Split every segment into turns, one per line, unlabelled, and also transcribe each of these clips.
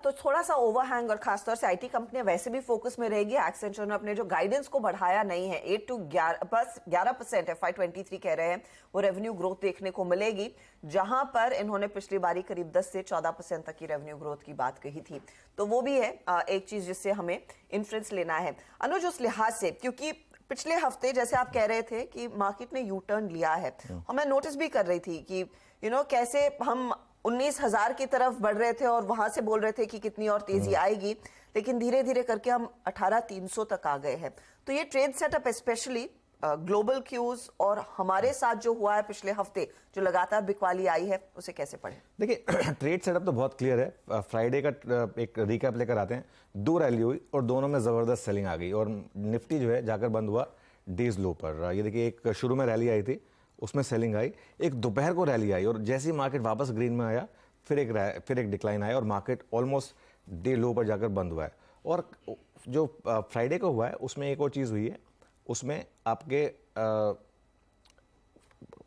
तो थोड़ा सा ओवरहैंग, और खासतौर से आईटी कंपनियां वैसे भी फोकस में रहेगी। एक्सेंचर ने अपने जो गाइडेंस को बढ़ाया नहीं है, 8 to 11% FY23 कह रहे हैं वो रेवेन्यू ग्रोथ देखने को मिलेगी, जहां पर इन्होंने पिछली बारी करीब 10 से 14% तक की रेवेन्यू ग्रोथ की बात कही थी। तो वो भी है एक चीज जिससे हमें इन्फ्लुएंस लेना है अनुज उस लिहाज से, क्योंकि पिछले हफ्ते जैसे आप कह रहे थे कि मार्केट ने यू टर्न लिया है, और मैं नोटिस भी कर रही थी कि कैसे हम 19,000 की तरफ बढ़ रहे थे और वहां से बोल रहे थे कि कितनी और तेजी आएगी, लेकिन धीरे धीरे करके हम 18,300 तक आ गए हैं। तो ये trade setup specially global cues और हमारे साथ जो हुआ है पिछले हफ्ते, जो लगातार बिकवाली आई है, उसे कैसे पढ़े?
देखिए ट्रेड सेटअप तो बहुत क्लियर है। फ्राइडे का एक रिकैप लेकर आते हैं। 2 रैली हुई और दोनों में जबरदस्त सेलिंग आ गई और निफ्टी जो है जाकर बंद हुआ डेज लो पर। ये देखिए, एक शुरू में रैली आई थी, उसमें सेलिंग आई, एक दोपहर को रैली आई और जैसे ही मार्केट वापस ग्रीन में आया फिर एक डिक्लाइन आया और मार्केट ऑलमोस्ट डे लो पर जाकर बंद हुआ है। और जो फ्राइडे को हुआ है उसमें एक और चीज़ हुई है, उसमें आपके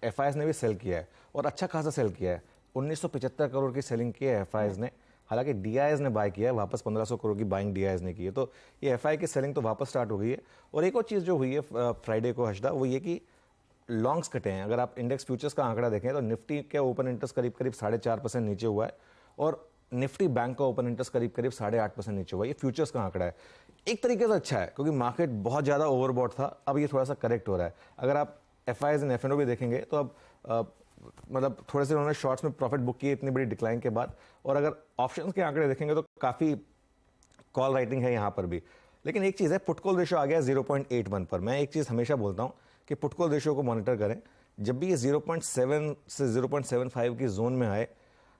एफआईएस ने भी सेल किया है और अच्छा खासा सेल किया है। 1975 करोड़ की सेलिंग की है एफआईएस ने, हालांकि डीआईएस ने बाय किया है, वापस 1500 करोड़ की बाइंग डीआईएस ने की है। तो ये एफआई की सेलिंग तो वापस स्टार्ट हो गई है। और एक और चीज़ जो हुई है फ्राइडे को हर्षदा, वो ये कि लॉन्ग्स कटे हैं। अगर आप इंडेक्स फ्यूचर्स का आंकड़ा देखें तो निफ्टी के ओपन इंटरेस्ट करीब 4.5% नीचे हुआ है और निफ्टी बैंक का ओपन इंटरेस्ट करीब 8% नीचे हुआ है। ये फ्यूचर्स का आंकड़ा है, एक तरीके से अच्छा है क्योंकि मार्केट बहुत ज़्यादा ओवरबॉट था, अब ये थोड़ा सा करेक्ट हो रहा है। अगर आप एफआईज एंड एफएनओ भी देखेंगे तो अब मतलब थोड़े से उन्होंने शॉर्ट्स में प्रॉफिट बुक किए इतनी बड़ी डिक्लाइन के बाद। और अगर ऑप्शंस के आंकड़े देखेंगे तो काफ़ी कॉल राइटिंग है यहाँ पर भी। लेकिन एक चीज़ है, पुट कॉल रेशियो आ गया 0.81 पर। मैं एक चीज़ हमेशा बोलता हूँ कि पुट कॉल रेशियो को मॉनिटर करें। जब भी ये 0.7 से 0.75 की जोन में आए,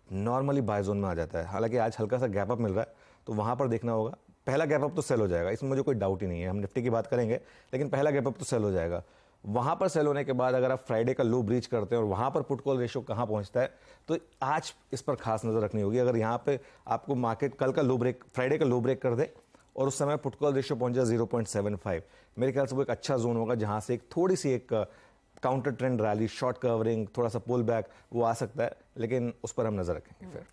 नॉर्मली बाय जोन में आ जाता है। हालांकि आज हल्का सा गैप अप मिल रहा है, तो वहाँ पर देखना होगा। पहला गैप अप तो सेल हो जाएगा, इसमें मुझे कोई डाउट ही नहीं है। हम निफ्टी की बात करेंगे, लेकिन पहला गैप अप तो सेल हो जाएगा। वहाँ पर सेल होने के बाद अगर आप फ्राइडे का लो ब्रीच करते हैं और वहाँ पर पुट कॉल रेशियो कहाँ पहुँचता है, तो आज इस पर खास नज़र रखनी होगी। अगर यहाँ पे आपको मार्केट कल का लो ब्रेक, फ्राइडे का लो ब्रेक कर दे और उस समय पुट कॉल रेशियो पहुँच जाए 0.75, मेरे ख्याल से वो एक अच्छा जोन होगा जहाँ से एक थोड़ी सी एक counter trend rally, short covering, थोड़ा सा पुल बैक वो आ सकता है, लेकिन उस पर हम नज़र रखेंगे फिर।